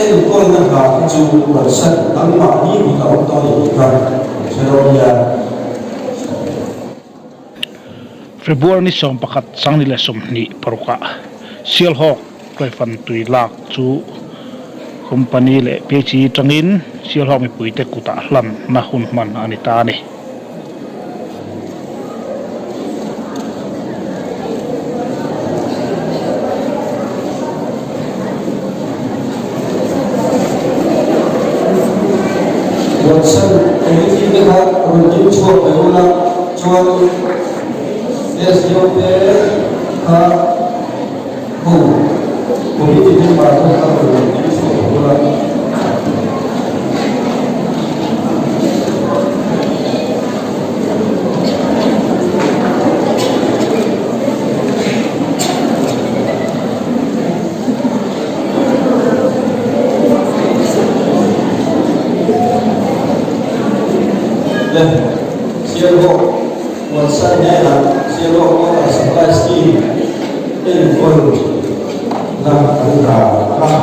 en ko na ha chu war san ang ma ni mi ka to ni ka seronia February ni som pakat sang nila som ni paruka sial hok klai fan tui lak chu company le pechi tangin sial hok mi puite kuta hlan na hun man anita ni Watson ini kita rujuk chuan berulang chuan SJP ha ini jadi baru kita rujuk chuan berulang siapa wasanya lah siapa orang supply scheme info nak ada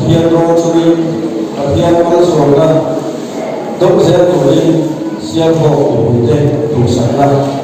dia orang curi dia orang soalnya dok saya curi siapa orang tu sana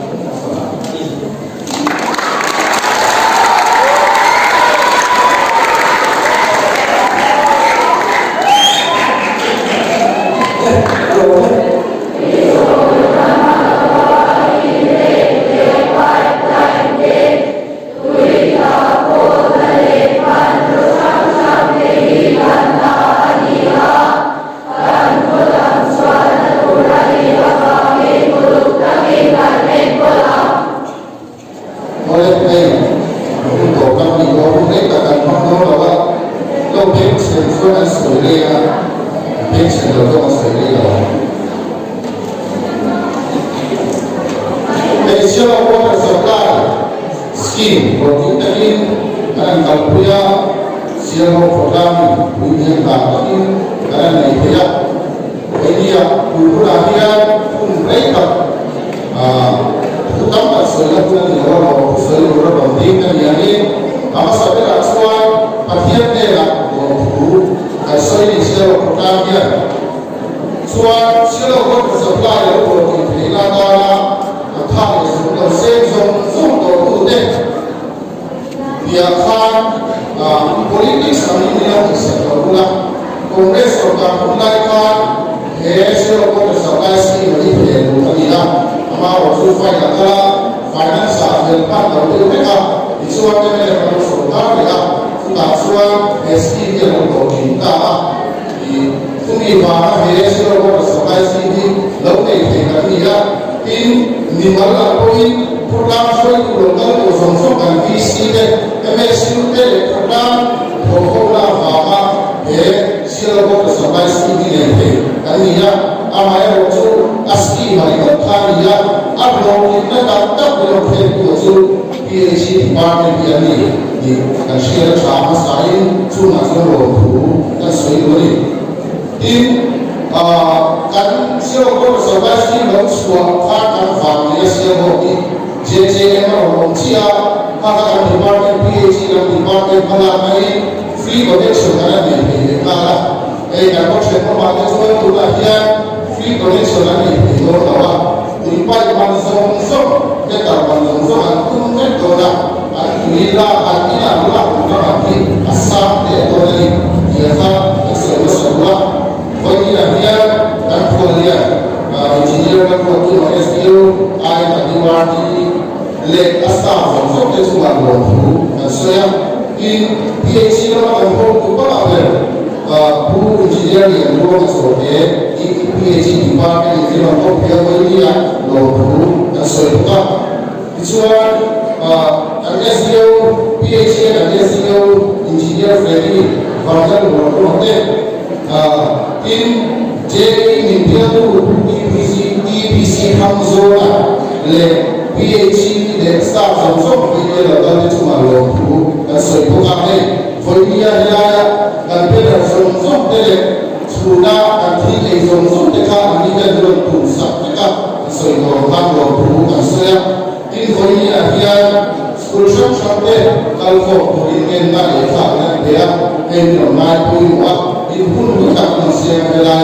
เป็นดอกไม้ปุยวัดอินพุ่นดูตักมันเสียงเวลา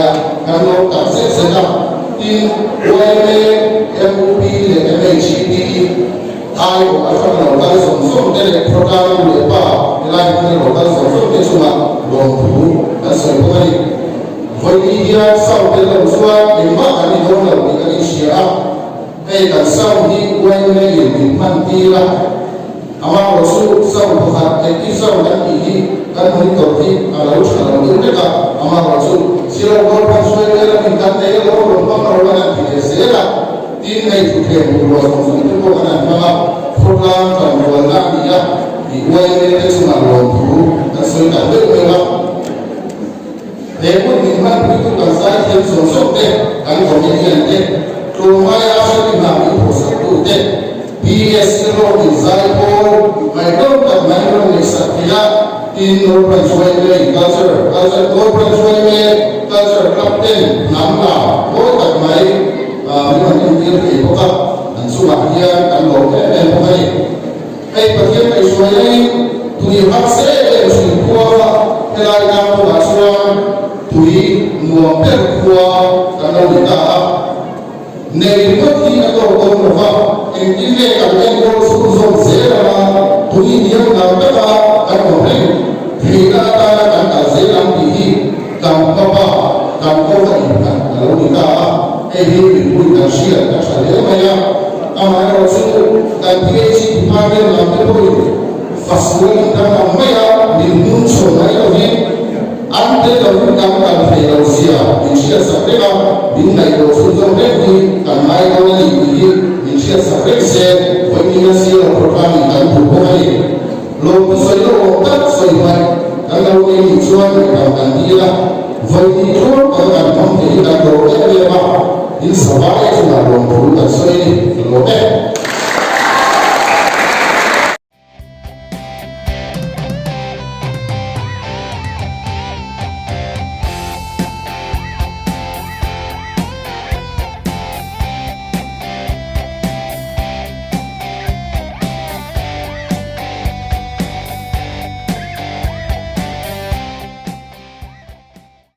การลงตักเส้นเส้นดับอินวันเอ็มพีและเอ็มเอชีพีไอ้ของอัลฟาโนเราส่งส่งเด็กโปรแกรมเลยป่ะเวลาที่เราส่งส่งเด็กสมัครลงทุนและส่งไปวันนี้สาวเด็กเราส่วนอิมมาอันนี้เราเราเป็นการเชียร์ให้กับสาวที่วันนี้อยู่ในมันตีละอามาเราสู้สาวพวกเขาไอ้ที่สาวนั้นอีกการมนิเตอร์ที่เราใช้เราดูเด็กอามาเราสู้เชื่อว่าเราช่วยเราเป็นการเลี้ยงเราลงมาเราเนี่ยที่เสียละที่ในทุกเรื่องเราส่งส่งทุกคนนั้นมาโปรแกรมการวันนี้ที่วันนี้ได้สมัครลงทุนและส่วนการเลือกเวลาเด็กคนนี้มันเป็นตัวการสร้างเทียมส่งส่งเด็กการของเด็กเด็กตรงมาอาศัยที่มาเป็นผู้สักตัวเด็ก PS โลกใจโพไม่ต้องกับไม่ต้องในสัตยาอินโนเป็นช่วยเลย culture โนเป็นช่วยเลย culture กับเต็มน้ำลาโอ้กับไม่ไม่ต้องกินเยอะที่พวกเขาอันสุภาพยาอันหลงแค่พวกนี้ไอ้ประเทศไอ้ช่วยเลยทุยฮักเซ่ไอ้สิ่งพวกเวลาการพูดส่วนทุยมัวเป็นพวกกันเราไม่ได้ในเมื่อที่เราต้องรู้ว่าเอ็งที่เรียกกันเป็นคนสุขสมเสียมาทุยเดียวกันแต่ว่ากันหมดเลยที่เราได้กันแต่เสียงที่กันก็ว่ากันก็ว่าอีกกันเราไม่ได้ไอ้ที่เป็นผู้กันเชียร์กันเฉลี่ยไม่ยากอามาเราสู้กันที่ที่พาเรื่องเราไม่รู้ฟัสดุที่ทำไม่ยากมีมุ่งส่งให้เราเห็นอันเดียวกันกันให้เราเสียมีเชื่อสักเรื่องบินในโลกสุดยอดเลยกันไม่ก็ไม่ดีมีเชื่อสักเรื่องเสียวันนี้เสียเราประกันกันถูกไหมโลกสวยโลกตัดสวยไหมกันเราไม่มีช่วยกันดีละวันนี้ทุกคนกันทำที่กันโลกได้เลยว่าอินสบายที่เราลงทุนกันสวยโลก